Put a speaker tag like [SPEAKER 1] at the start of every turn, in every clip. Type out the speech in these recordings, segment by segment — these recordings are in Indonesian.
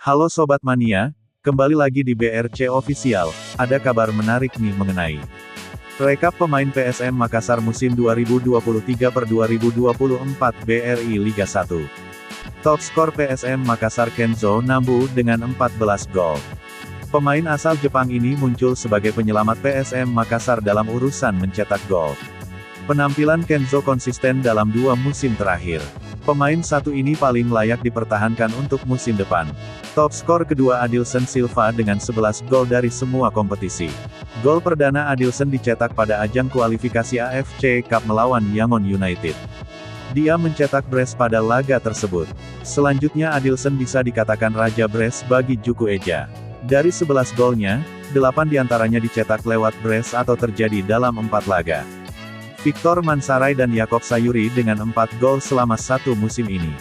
[SPEAKER 1] Halo Sobat Mania, kembali lagi di BRC Official, ada kabar menarik nih mengenai rekap pemain PSM Makassar musim 2023/2024 BRI Liga 1. Top skor PSM Makassar Kenzo Nambu dengan 14 gol. Pemain asal Jepang ini muncul sebagai penyelamat PSM Makassar dalam urusan mencetak gol. Penampilan Kenzo konsisten dalam 2 musim terakhir. Pemain satu ini paling layak dipertahankan untuk musim depan. Top skor kedua Adilson Silva dengan 11 gol dari semua kompetisi. Gol perdana Adilson dicetak pada ajang kualifikasi AFC Cup melawan Yangon United. Dia mencetak brace pada laga tersebut. Selanjutnya Adilson bisa dikatakan raja brace bagi Juku Eja. Dari 11 golnya, 8 diantaranya dicetak lewat brace atau terjadi dalam 4 laga. Victor Mansaray dan Yakob Sayuri dengan 4 gol selama 1 musim ini.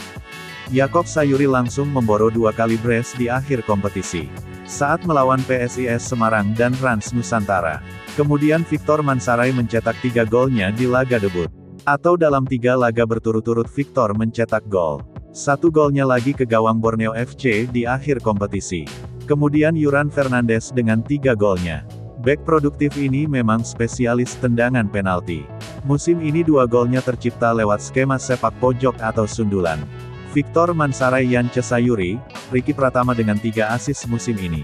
[SPEAKER 1] Yakob Sayuri langsung memboro 2 kali brace di akhir kompetisi, saat melawan PSIS Semarang dan Rans Nusantara. Kemudian Victor Mansaray mencetak 3 golnya di laga debut. Atau dalam 3 laga berturut-turut Victor mencetak gol. 1 golnya lagi ke gawang Borneo FC di akhir kompetisi. Kemudian Yuran Fernandes dengan 3 golnya. Bek produktif ini memang spesialis tendangan penalti. Musim ini 2 golnya tercipta lewat skema sepak pojok atau sundulan. Victor Mansaray Yance Sayuri, Ricky Pratama dengan 3 assist musim ini.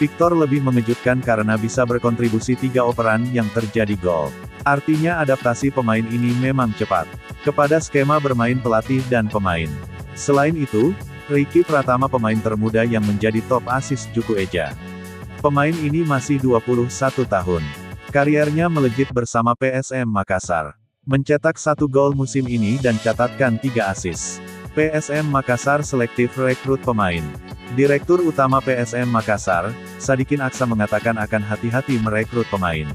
[SPEAKER 1] Victor lebih mengejutkan karena bisa berkontribusi 3 operan yang terjadi gol. Artinya adaptasi pemain ini memang cepat kepada skema bermain pelatih dan pemain. Selain itu, Ricky Pratama pemain termuda yang menjadi top assist Juku Eja. Pemain ini masih 21 tahun. Kariernya melejit bersama PSM Makassar. Mencetak 1 gol musim ini dan catatkan 3 assist. PSM Makassar selektif rekrut pemain. Direktur Utama PSM Makassar, Sadikin Aksa mengatakan akan hati-hati merekrut pemain.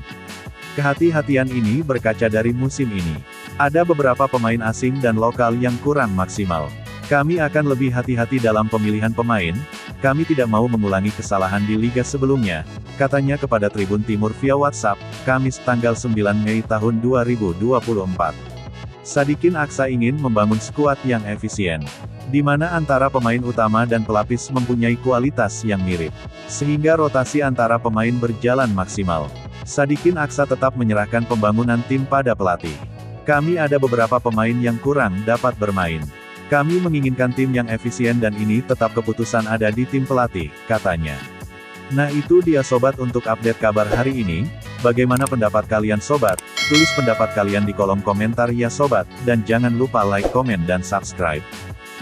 [SPEAKER 1] Kehati-hatian ini berkaca dari musim ini. Ada beberapa pemain asing dan lokal yang kurang maksimal. Kami akan lebih hati-hati dalam pemilihan pemain, kami tidak mau mengulangi kesalahan di liga sebelumnya, katanya kepada Tribun Timur via WhatsApp, Kamis tanggal 9 Mei tahun 2024. Sadikin Aksa ingin membangun skuad yang efisien, di mana antara pemain utama dan pelapis mempunyai kualitas yang mirip, sehingga rotasi antara pemain berjalan maksimal. Sadikin Aksa tetap menyerahkan pembangunan tim pada pelatih. Kami ada beberapa pemain yang kurang dapat bermain. Kami menginginkan tim yang efisien dan ini tetap keputusan ada di tim pelatih, katanya. Nah itu dia sobat untuk update kabar hari ini. Bagaimana pendapat kalian sobat? Tulis pendapat kalian di kolom komentar ya sobat, dan jangan lupa like, komen dan subscribe.